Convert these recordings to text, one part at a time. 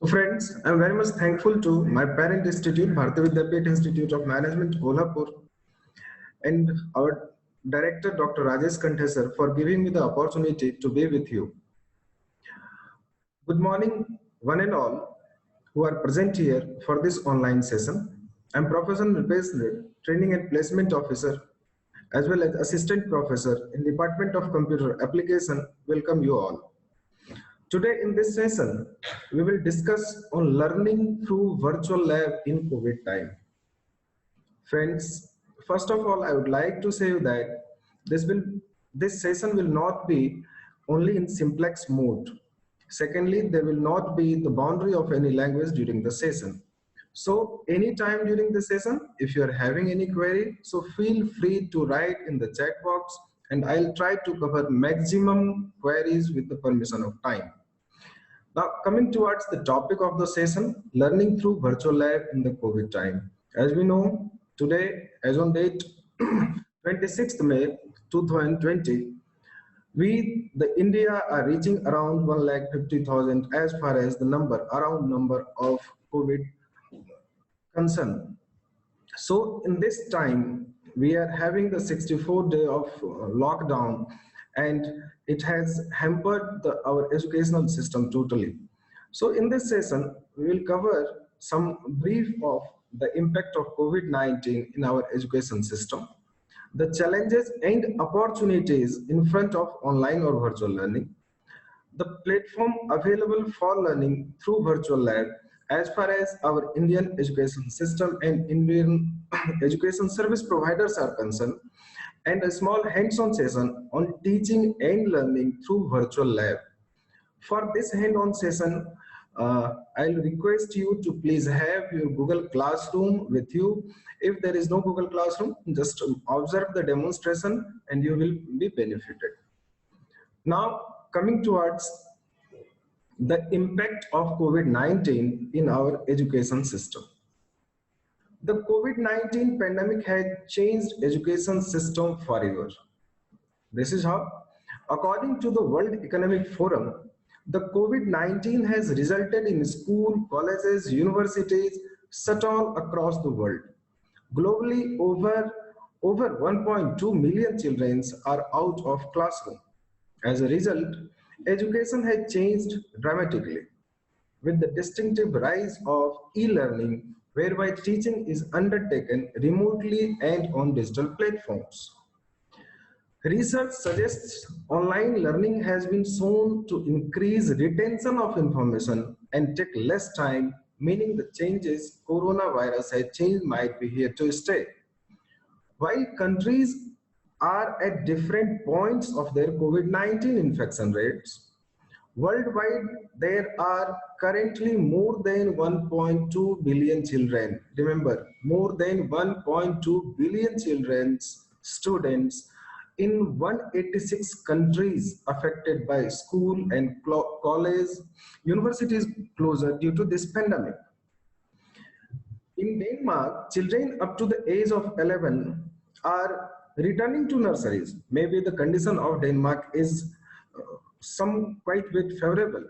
So friends, I'm very much thankful to my parent institute, Bharati Vidyapeeth Institute of Management, Kolhapur, and our director, Dr. Rajesh Kanthesar, for giving me the opportunity to be with you. Good morning, one and all who are present here for this online session. I'm Professor Nipesh Deb, Training and Placement Officer, as well as Assistant Professor in Department of Computer Application. Welcome you all. Today in this session, we will discuss on learning through virtual lab in COVID time. Friends, first of all, I would like to say that this will this session will not be only in simplex mode. Secondly, there will not be the boundary of any language during the session. So anytime during the session, if you are having any query, so feel free to write in the chat box and I'll try to cover maximum queries with the permission of time. Now, coming towards the topic of the session, learning through virtual lab in the COVID time. As we know, today, as on date 26th May 2020, the India are reaching around 1,50,000 as far as the number of COVID concern. So in this time, we are having the 64-day of lockdown, and it has hampered our educational system totally. So in this session, we will cover some brief of the impact of COVID-19 in our education system, the challenges and opportunities in front of online or virtual learning, the platform available for learning through virtual lab as far as our Indian education system and Indian education service providers are concerned, and a small hands-on session on teaching and learning through virtual lab. For this hand-on session, I'll request you to please have your Google Classroom with you. If there is no Google Classroom, just observe the demonstration and you will be benefited. Now, coming towards the impact of COVID-19 in our education system. The COVID-19 pandemic has changed education system forever. This is how. According to the World Economic Forum, the COVID-19 has resulted in school, colleges, universities shut all across the world. Globally, over 1.2 million children are out of classroom. As a result, education has changed dramatically with the distinctive rise of e-learning, whereby teaching is undertaken remotely and on digital platforms. Research suggests online learning has been shown to increase retention of information and take less time, meaning the changes coronavirus has changed might be here to stay. While countries are at different points of their COVID-19 infection rates, worldwide there are currently more than 1.2 billion children. Remember, more than 1.2 billion children, students in 186 countries affected by school and college, universities closure due to this pandemic. In Denmark, children up to the age of 11 are returning to nurseries. Maybe the condition of Denmark is some quite bit favorable.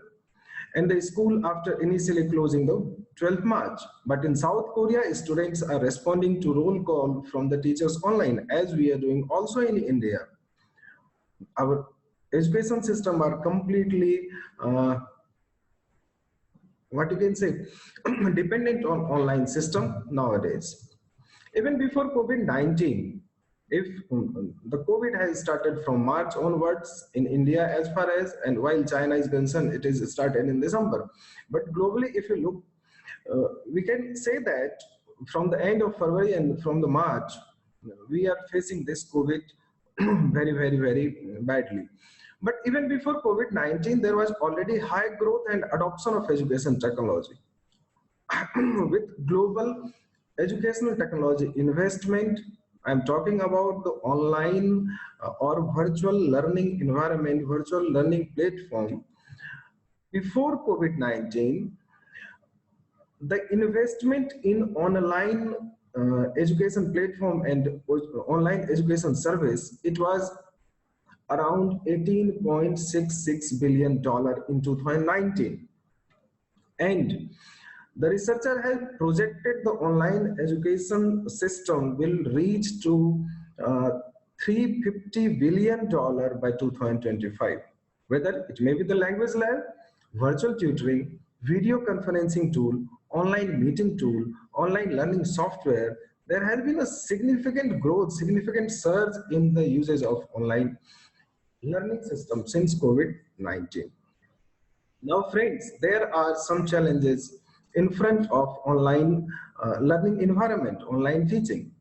And the school after initially closing the 12th March. But in South Korea, students are responding to roll call from the teachers online, as we are doing also in India. Our education system are completely what you can say dependent on online system nowadays. Even before COVID-19, if the COVID has started from March onwards in India as far as, and while China is concerned, it is started in December. But globally, if you look, we can say that from the end of February and from the March, we are facing this COVID very badly. But even before COVID-19, there was already high growth and adoption of education technology. With global educational technology investment, I'm talking about the online or virtual learning environment, virtual learning platform. Before COVID-19, the investment in online education platform and online education service, it was around $18.66 billion in 2019. And the researcher has projected the online education system will reach to uh, $350 billion by 2025. Whether it may be the language lab, virtual tutoring, video conferencing tool, online meeting tool, online learning software, there has been a significant growth, significant surge in the usage of online learning system since COVID-19. Now, friends, there are some challenges in front of online learning environment, online teaching.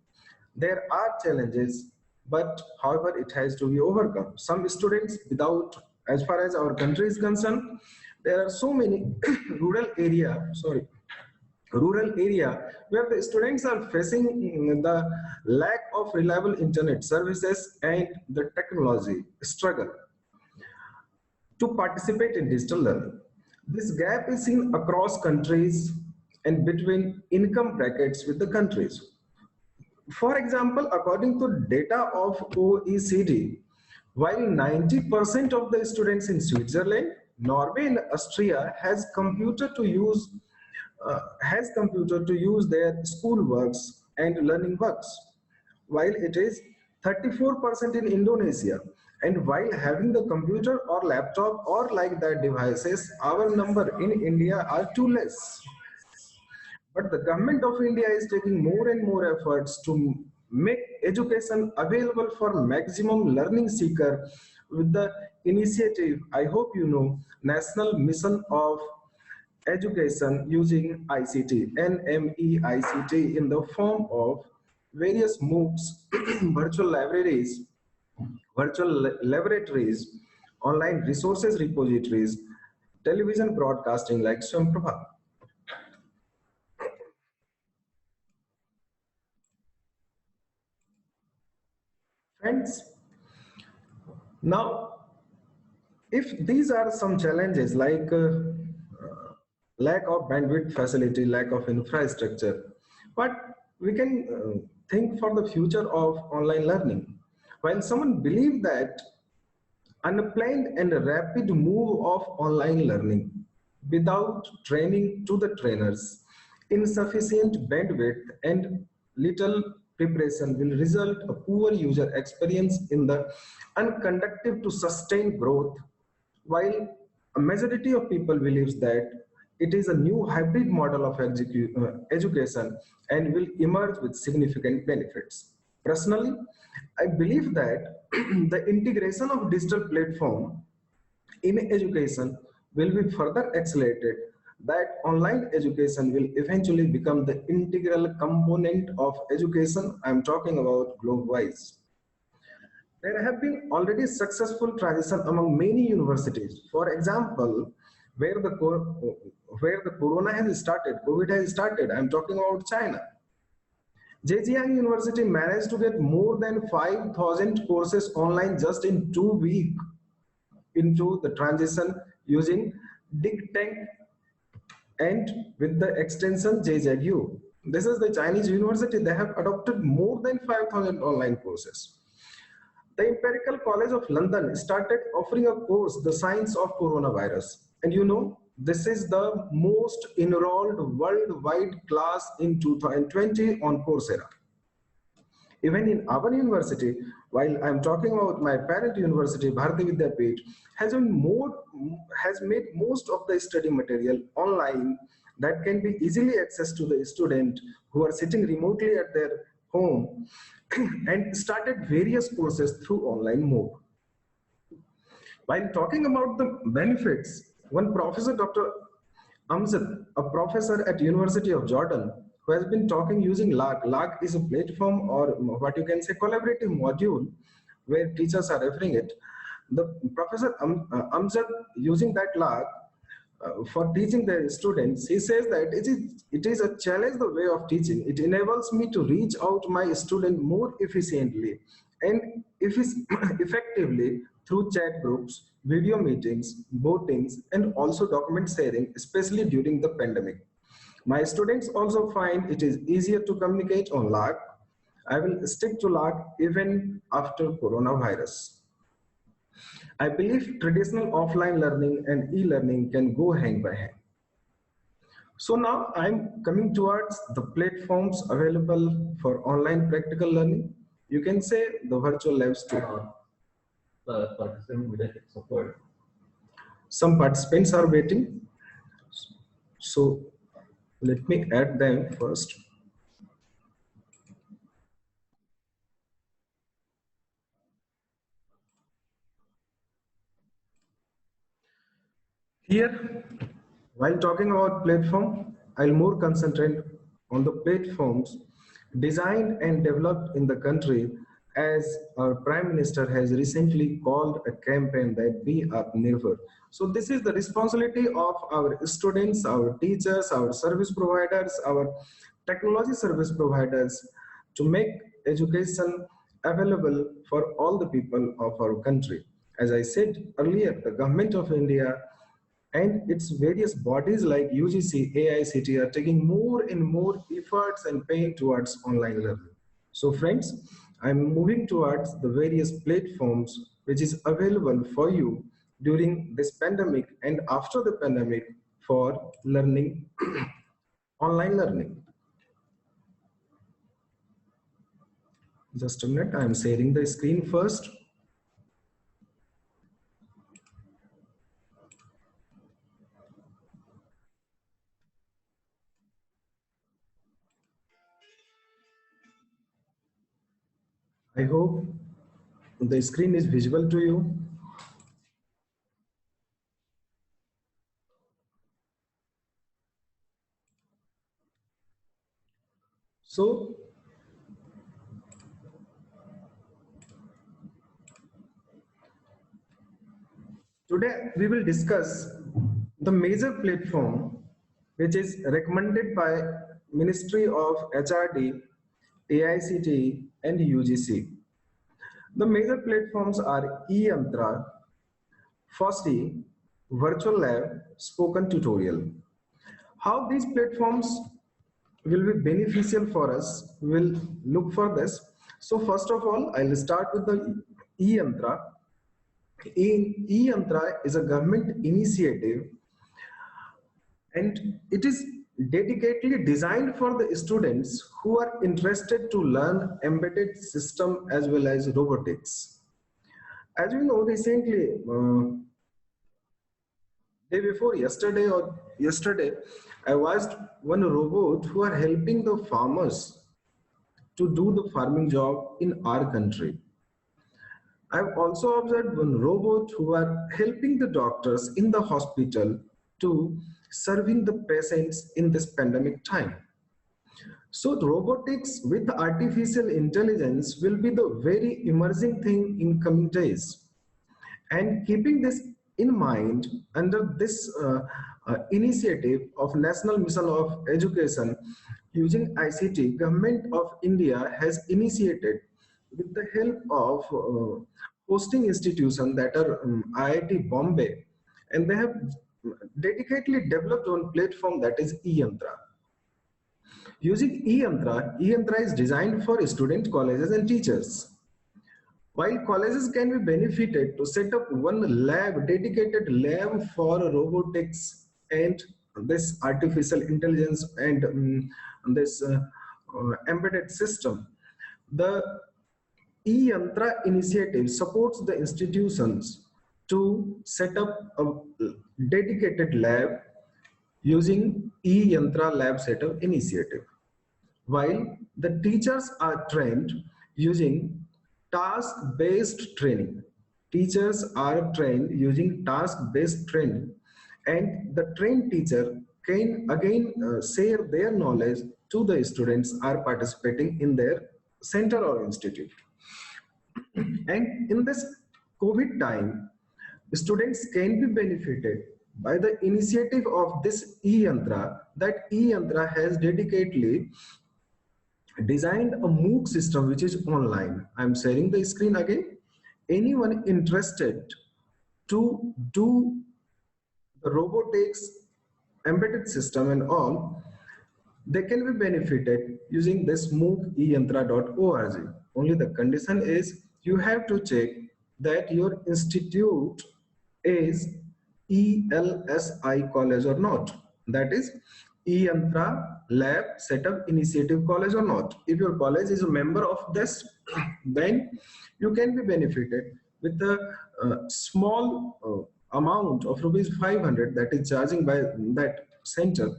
There are challenges, but however, it has to be overcome. Some students without, as far as our country is concerned, there are so many rural area where the students are facing the lack of reliable internet services and the technology struggle to participate in digital learning. This gap is seen across countries and between income brackets with the countries. For example, according to data of OECD, while 90% of the students in Switzerland, Norway, and Austria has computer to use their school works and learning works, while it is 34% in Indonesia. And while having the computer or laptop or like that devices, our number in India are too less. But the government of India is taking more and more efforts to make education available for maximum learning seeker with the initiative, I hope you know, National Mission of Education using ICT, NMEICT, in the form of various MOOCs, virtual libraries, virtual laboratories, online resources repositories, television broadcasting like Swamprabha. Friends, now if these are some challenges like lack of bandwidth facility, lack of infrastructure, but we can think for the future of online learning. While someone believe that unplanned and rapid move of online learning without training to the trainers, insufficient bandwidth and little preparation will result a poor user experience in the unconducive to sustain growth, while a majority of people believes that it is a new hybrid model of education and will emerge with significant benefits. Personally, I believe that the integration of digital platform in education will be further accelerated, that online education will eventually become the integral component of education. I'm talking about globe wise. There have been already successful transition among many universities. For example, where the where the corona has started, COVID has started. I'm talking about China. Zhejiang University managed to get more than 5,000 courses online just in 2 weeks into the transition using DigTank and with the extension JZU. This is the Chinese university. They have adopted more than 5,000 online courses. The Empirical College of London started offering a course, The Science of Coronavirus. And you know, this is the most enrolled worldwide class in 2020 on Coursera. Even in our university, while I'm talking about my parent university, Bharati Vidyapeeth, has made most of the study material online that can be easily accessed to the student who are sitting remotely at their home and started various courses through online mode. While talking about the benefits, one professor, Dr. Amjad, a professor at University of Jordan, who has been talking using LAG. LAG is a platform or what you can say collaborative module where teachers are referring it. The Professor Amjad using that LAG for teaching the students, he says that it is a challenge the way of teaching. It enables me to reach out my student more efficiently and if effectively through chat groups, video meetings, votings, and also document sharing, especially during the pandemic. My students also find it is easier to communicate on LAG. I will stick to LAG even after coronavirus. I believe traditional offline learning and e-learning can go hand by hand. So now I'm coming towards the platforms available for online practical learning. You can say the virtual labs too. Some participants are waiting, so let me add them first. Here, while talking about platform, I'll more concentrate on the platforms designed and developed in the country, as our Prime Minister has recently called a campaign that be Atmanirbhar. So this is the responsibility of our students, our teachers, our service providers, our technology service providers to make education available for all the people of our country. As I said earlier, the government of India and its various bodies like UGC, AICT are taking more and more efforts and paying towards online learning. So friends, I'm moving towards the various platforms which is available for you during this pandemic and after the pandemic for learning, online learning. Just a minute, I'm sharing the screen first. I hope the screen is visible to you. So today we will discuss the major platform which is recommended by Ministry of HRD, AICTE and UGC. The major platforms are eYantra, FOSSEE, Virtual Lab, Spoken Tutorial. How these platforms will be beneficial for us, we'll look for this. So first of all, I'll start with the eYantra. eYantra is a government initiative and it is dedicatedly designed for the students who are interested to learn embedded system as well as robotics. As you know, recently, day before yesterday, I watched one robot who are helping the farmers to do the farming job in our country. I've also observed one robot who are helping the doctors in the hospital to serving the patients in this pandemic time. So robotics with artificial intelligence will be the very emerging thing in coming days. And keeping this in mind, under this initiative of National Mission of Education using ICT, Government of India has initiated with the help of hosting institutions that are IIT Bombay, and they have dedicatedly developed one platform that is eYantra. Using eYantra, eYantra is designed for student colleges and teachers. While colleges can be benefited to set up one lab, dedicated lab for robotics and this artificial intelligence and this embedded system, the eYantra initiative supports the institutions to set up a dedicated lab using eYantra lab setup initiative. While the teachers are trained using task-based training. Teachers are trained using task-based training, and the trained teacher can again share their knowledge to the students are participating in their center or institute. And in this COVID time, students can be benefited by the initiative of this eYantra, that eYantra has dedicatedly designed a MOOC system which is online. I'm sharing the screen again. Anyone interested to do the robotics, embedded system and all, they can be benefited using this MOOC eyantra.org. Only the condition is you have to check that your institute is ELSI college or not. That is, e-Yantra Lab Setup Initiative College or not. If your college is a member of this, then you can be benefited with a small amount of rupees 500 that is charging by that center,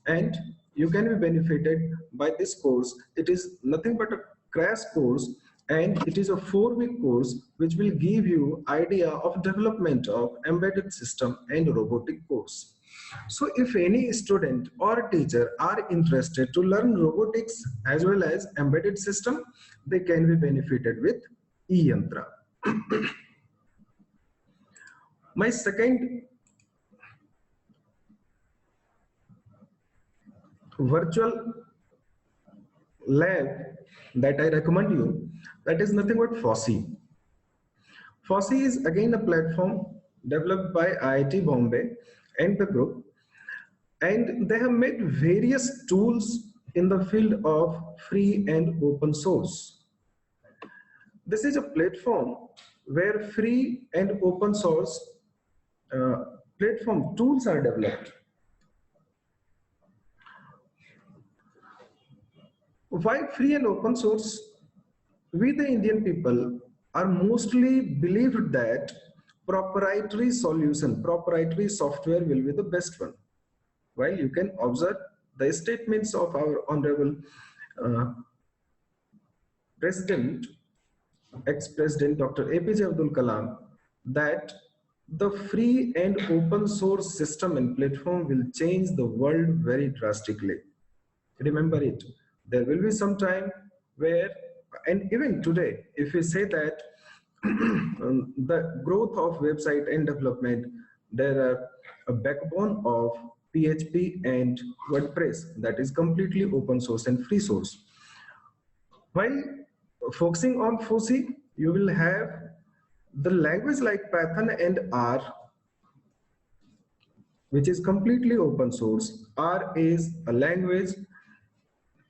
and you can be benefited by this course. It is nothing but a crash course, and it is a 4-week course which will give you idea of development of embedded system and robotic course. So if any student or teacher are interested to learn robotics as well as embedded system, they can be benefited with eYantra. My second virtual lab that I recommend you, that is nothing but FOSSEE. FOSSEE is again a platform developed by IIT Bombay and the group, and they have made various tools in the field of free and open source. This is a platform where free and open source platform tools are developed. Why free and open source? We the Indian people are mostly believed that proprietary solution, proprietary software will be the best one. While you can observe the statements of our honorable President, ex-President Dr. APJ Abdul Kalam, that the free and open source system and platform will change the world very drastically. Remember it. There will be some time where, and even today, if we say that the growth of website and development, there are a backbone of PHP and WordPress that is completely open source and free source. While focusing on FOSSEE, you will have the language like Python and R, which is completely open source. R is a language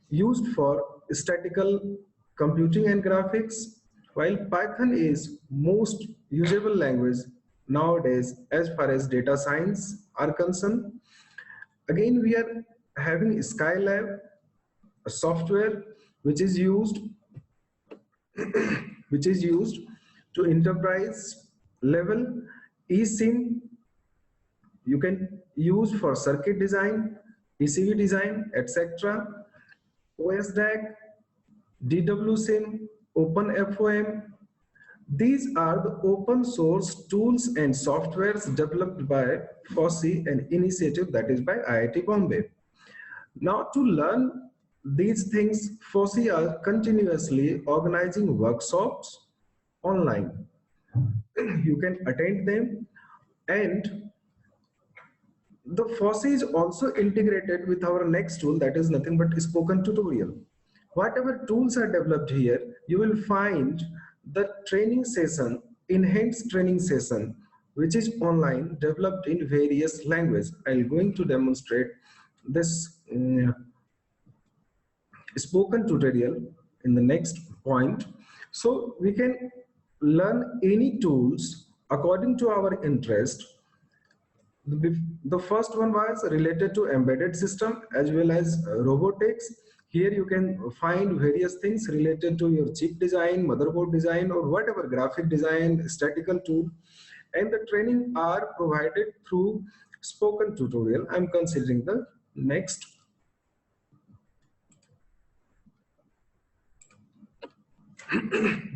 used for statistical computing and graphics, while Python is most usable language nowadays as far as data science are concerned. Again, we are having Skylab, a software which is used to enterprise level. eSIM you can use for circuit design, PCB design, etc. OSDAC, DWSIM, OpenFOM. These are the open source tools and softwares developed by FOSSEE, an initiative that is by IIT Bombay. Now, to learn these things, FOSSEE are continuously organizing workshops online. You can attend them, and the FOSSEE is also integrated with our next tool, that is nothing but Spoken Tutorial. Whatever tools are developed here, you will find the training session, enhanced training session, which is online, developed in various languages. I'm going to demonstrate this spoken tutorial in the next point. So we can learn any tools according to our interest. The first one was related to embedded system as well as robotics. Here you can find various things related to your chip design, motherboard design, or whatever graphic design, statistical tool. And the training are provided through spoken tutorial. I'm considering the next.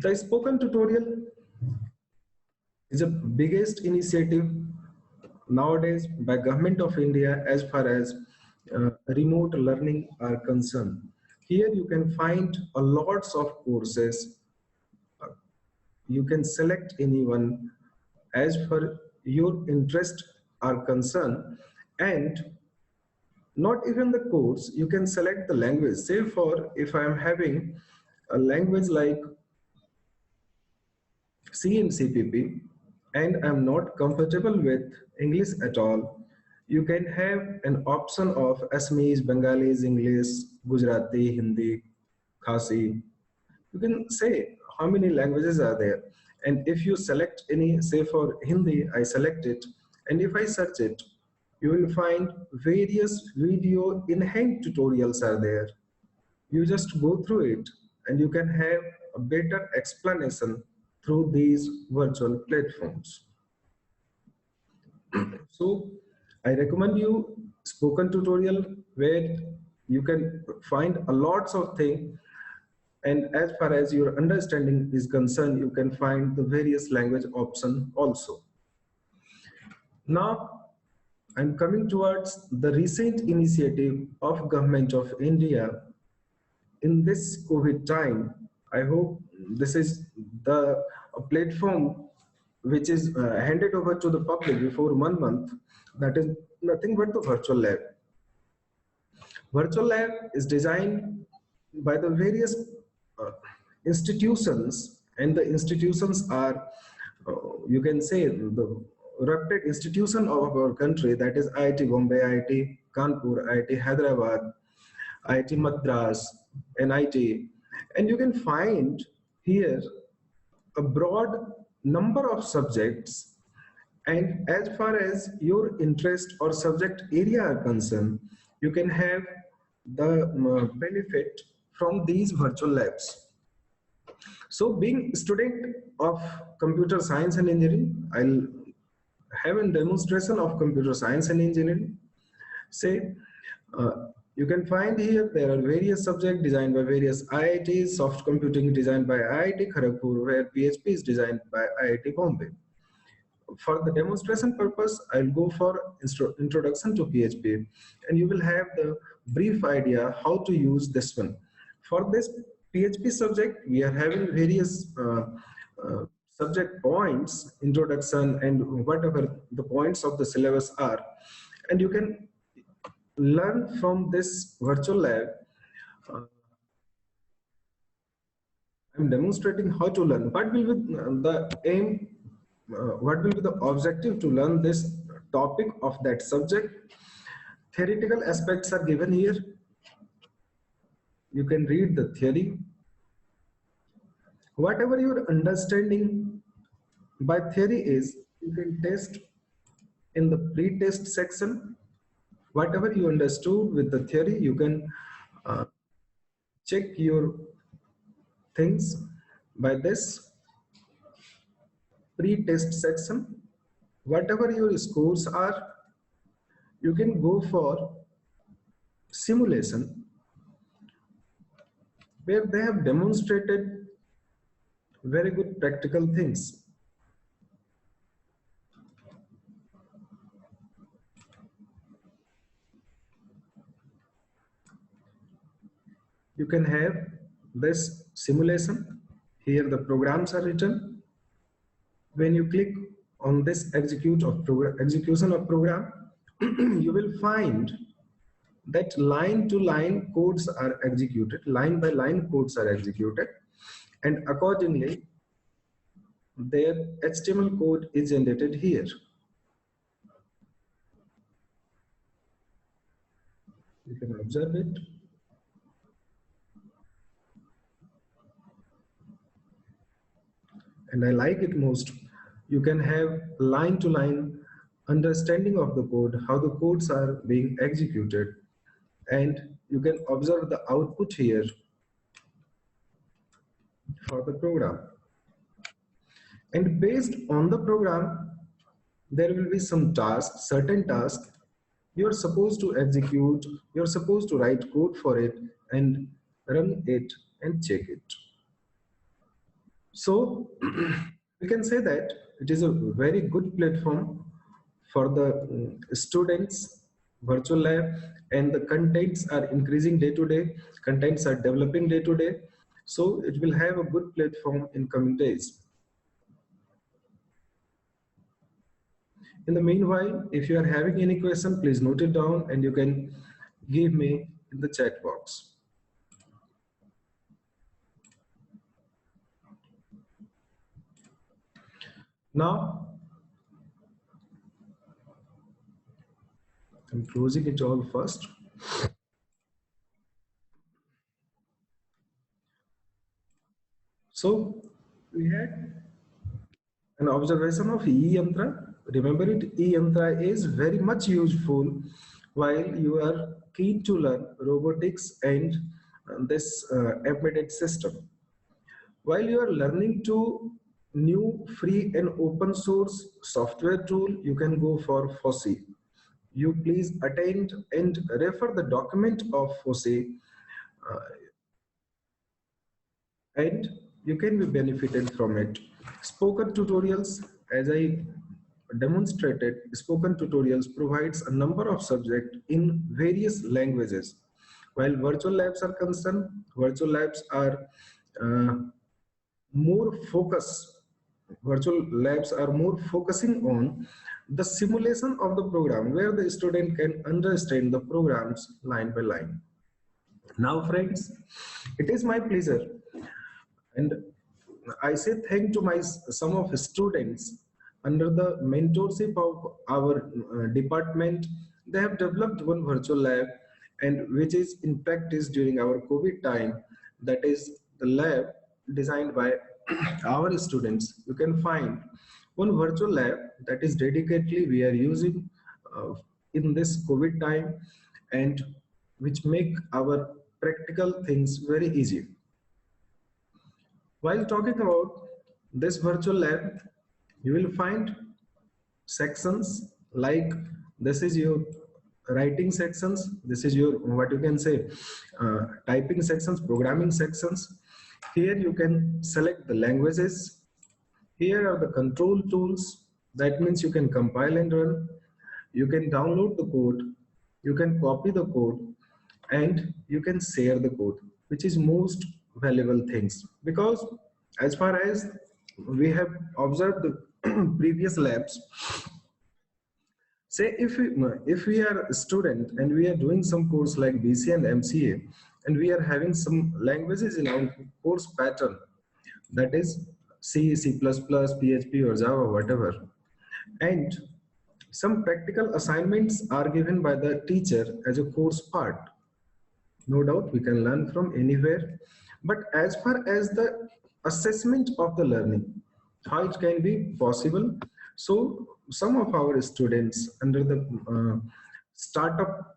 The spoken tutorial is the biggest initiative nowadays by Government of India as far as remote learning are concerned. Here you can find a lots of courses. You can select anyone as per your interest are concerned, and not even the course, you can select the language. Say for if I am having a language like C and CPP and I'm not comfortable with English at all, you can have an option of Assamese, Bengalis, English, Gujarati, Hindi, Khasi. You can say how many languages are there. And if you select any, say for Hindi, I select it. And if I search it, You will find various video enhanced tutorials are there. You just go through it and you can have a better explanation through these virtual platforms. So I recommend you spoken tutorial where you can find a lots of things, and as far as your understanding is concerned, you can find the various language option also. Now I'm coming towards the recent initiative of Government of India in this COVID time. I hope this is the platform which is handed over to the public before 1 month. That is nothing but the virtual lab. Virtual lab is designed by the various uh, institutions, and the institutions are, you can say, the reputed institution of our country, that is IIT Bombay, IIT Kanpur, IIT Hyderabad, IIT Madras, NIT, and you can find here a broad number of subjects, and as far as your interest or subject area are concerned, you can have the benefit from these virtual labs. So being a student of computer science and engineering, I'll have a demonstration of computer science and engineering. Say, you can find here there are various subjects designed by various IITs, soft computing designed by IIT Kharagpur, where PHP is designed by IIT Bombay. For the demonstration purpose, I'll go for introduction to PHP, and you will have the brief idea how to use this one. For this PHP subject, we are having various subject points, introduction, and whatever the points of the syllabus are, and you can learn from this virtual lab. Uh, I'm demonstrating how to learn. What will be the aim? What will be the objective to learn this topic of that subject? Theoretical aspects are given here. You can read the theory. Whatever your understanding by theory is, you can test in the pre-test section. Whatever you understood with the theory, you can check your things by this pre-test section. Whatever your scores are, you can go for simulation where they have demonstrated very good practical things. You can have this simulation. Here the programs are written. When you click on this execution of program, you will find that line to line codes are executed, line by line codes are executed, and accordingly their HTML code is generated here. You can observe it. And I like it most. You can have line to line understanding of the code, how the codes are being executed, and you can observe the output here for the program. And based on the program, there will be some tasks, certain tasks you're supposed to execute, you're supposed to write code for it and run it and check it. So we can say that it is a very good platform for the students, virtual lab, and the contents are increasing day to day, contents are developing day to day. So it will have a good platform in coming days. In the meanwhile, if you are having any question, please note it down and you can give me in the chat box. Now, I'm closing it all first. So we had an observation of E yantra Remember it, eYantra is very much useful while you are keen to learn robotics and this embedded system. While you are learning to new free and open source software tool, you can go for FOSSEE. You please attend and refer the document of FOSSEE, uh, and you can be benefited from it. Spoken tutorials, as I demonstrated, spoken tutorials provides a number of subjects in various languages. While virtual labs are concerned, virtual labs are uh, more focus virtual labs are more focusing on the simulation of the program where the student can understand the programs line by line. Now friends, it is my pleasure, and I say thank to my some of students under the mentorship of our department. They have developed one virtual lab, and which is in practice during our COVID time. That is the lab designed by our students. You can find one virtual lab that is dedicatedly we are using uh, in this COVID time, and which make our practical things very easy. While talking about this virtual lab, you will find sections like this is your writing sections, this is your what you can say typing sections, programming sections. Here you can select the languages. Here are the control tools. That means you can compile and run. You can download the code. You can copy the code, and you can share the code, which is most valuable things, because as far as we have observed the previous labs, say if we are a student and we are doing some course like BC and MCA, and we are having some languages in our course pattern, that is C, C++, PHP or Java, whatever, and some practical assignments are given by the teacher as a course part. No doubt we can learn from anywhere, but as far as the assessment of the learning, how it can be possible, so some of our students under the startup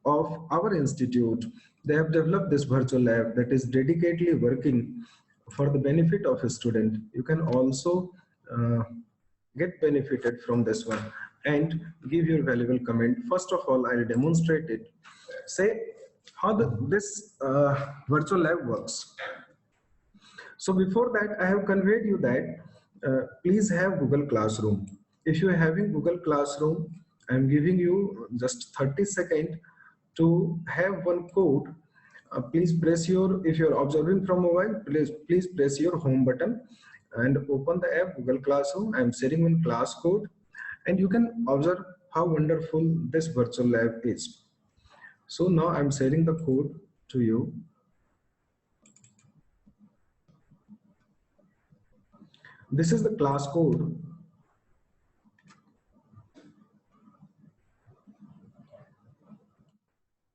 of our institute, they have developed this virtual lab that is dedicatedly working for the benefit of a student. You can also uh, get benefited from this one and give your valuable comment. First of all, I'll demonstrate it. Say how this virtual lab works. So before that, I have conveyed you that please have Google Classroom. If you are having Google Classroom, I am giving you just 30 seconds to have one code. Please press your, if you are observing from mobile, please press your home button and open the app Google Classroom. I am sharing one class code, and you can observe how wonderful this virtual lab is. So now I'm sharing the code to you. This is the class code.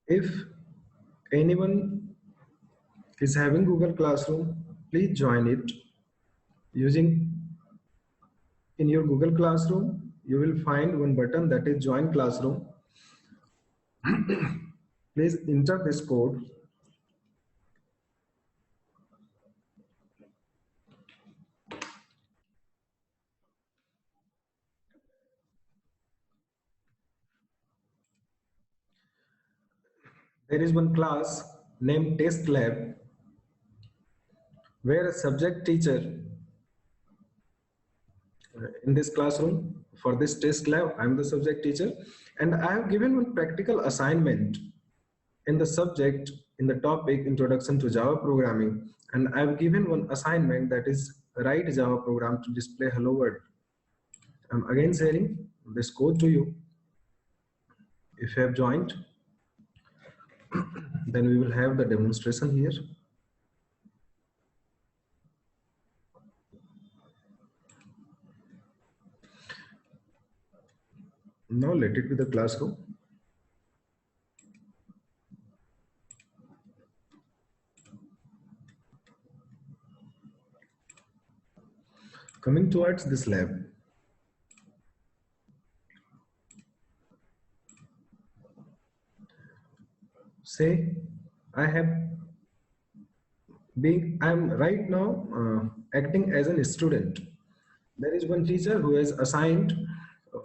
If anyone is having Google Classroom, please join it using in your Google Classroom. You will find one button that is Join Classroom. Please enter this code. There is one class named Test Lab where a subject teacher in this classroom for this test lab, I am the subject teacher, and I have given one practical assignment in the subject, in the topic Introduction to Java Programming, and I have given one assignment that is write Java program to display hello world. I'm again sharing this code to you. If you have joined, then we will have the demonstration here. Now let it be the classroom. Coming towards this lab, Say, I have I'm right now acting as an student. There is one teacher who has assigned uh,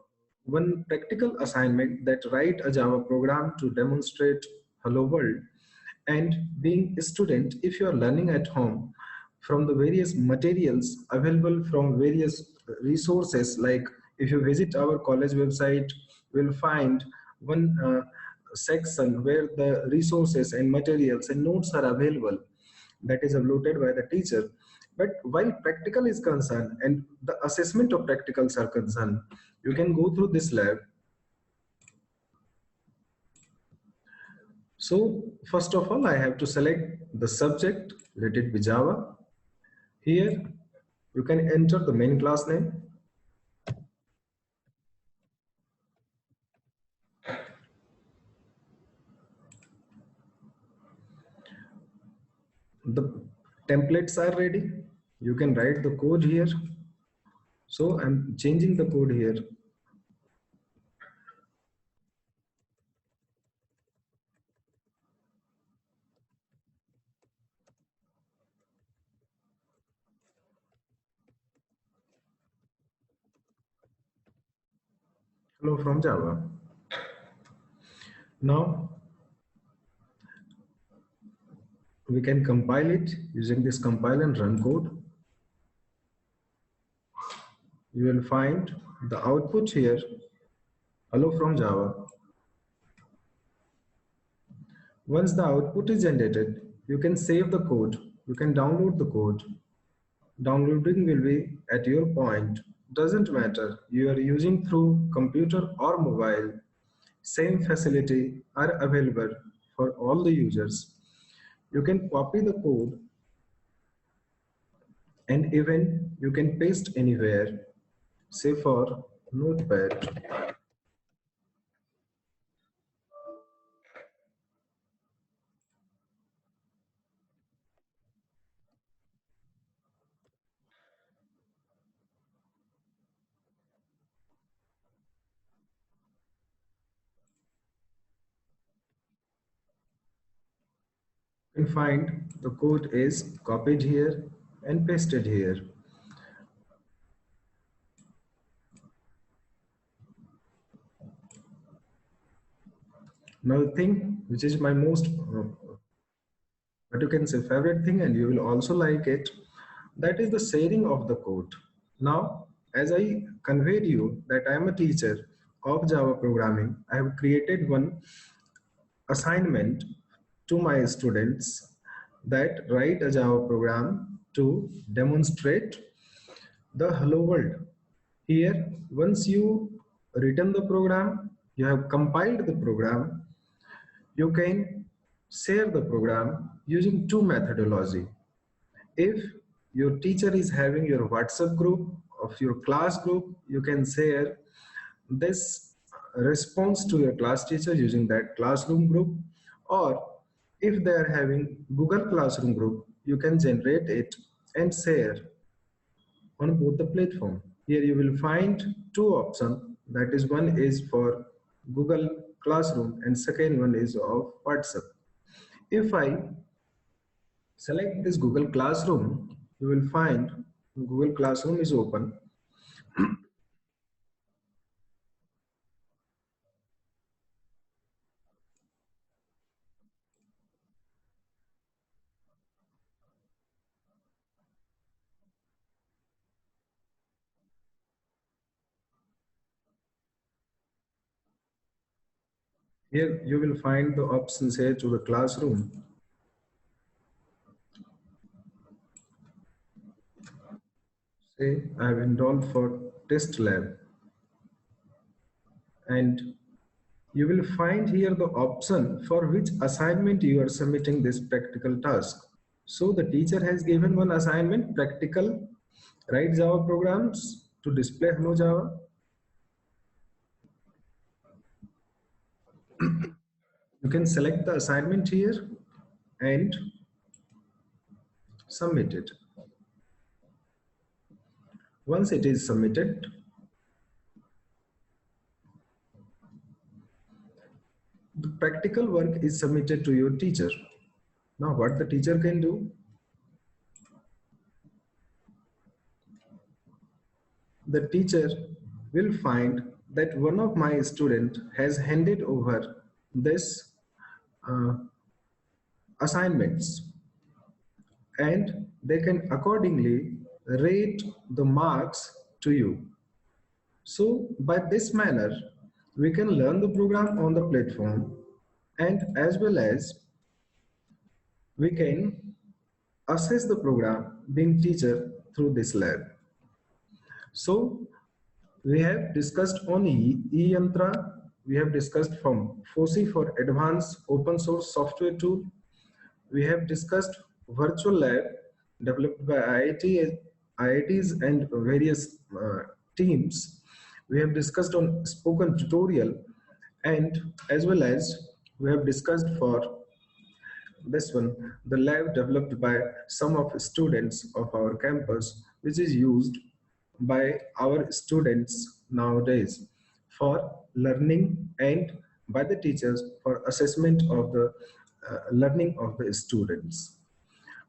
one practical assignment that write a Java program to demonstrate hello world. And being a student, if you are learning at home from the various materials available from various resources, like if you visit our college website, you will find one section where the resources and materials and notes are available, that is uploaded by the teacher. But while practical is concerned and the assessment of practicals are concerned, you can go through this lab. So first of all, I have to select the subject, let it be Java. Here you can enter the main class name. The templates are ready. You can write the code here. So I'm changing the code here. Hello from Java. Now we can compile it using this compile and run code. You will find the output here, hello from Java. Once the output is generated, you can save the code. You can download the code. Downloading will be at your point. Doesn't matter. You are using through computer or mobile. Same facility are available for all the users. You can copy the code and even you can paste anywhere. Say for Notepad. You can find the code is copied here and pasted here. Another thing which is my most what you can say favorite thing, and you will also like it, that is the sharing of the code. Now, as I conveyed you that I am a teacher of Java programming, I have created one assignment to my students that write a Java program to demonstrate the hello world. Here, once you written the program, you have compiled the program, you can share the program using two methodology. If your teacher is having your WhatsApp group of your class group, you can share this response to your class teacher using that classroom group. Or if they are having Google Classroom group, you can generate it and share on both the platform. Here you will find two options. That is, one is for Google Classroom and second one is of WhatsApp. If I select this Google Classroom, you will find Google Classroom is open. Here you will find the options here to the classroom. Say I have enrolled for test lab, and you will find here the option for which assignment you are submitting this practical task. So the teacher has given one assignment, practical, write Java programs to display Hello Java. You can select the assignment here and submit it. Once it is submitted, The practical work is submitted to your teacher. Now what the teacher can do? The teacher will find that one of my student has handed over this uh, assignments, and they can accordingly rate the marks to you. So by this manner, we can learn the program on the platform, and as well as we can assess the program being teacher through this lab. So we have discussed on eYantra, we have discussed from FOSI for advanced open source software tool. We have discussed virtual lab developed by IITs and various teams. We have discussed on spoken tutorial, and as well as we have discussed for this one, the lab developed by some of students of our campus, which is used by our students nowadays for learning and by the teachers for assessment of the learning of the students.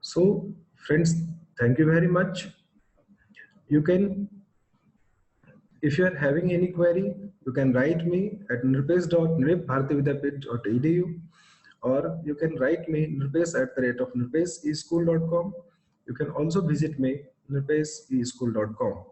So friends, thank you very much. You can, if you are having any query, you can write me at nrupesh.nrip.bharatiyavidyapith.edu, or you can write me nrupesh@nrupeseschool.com. You can also visit me nrupeseschool.com.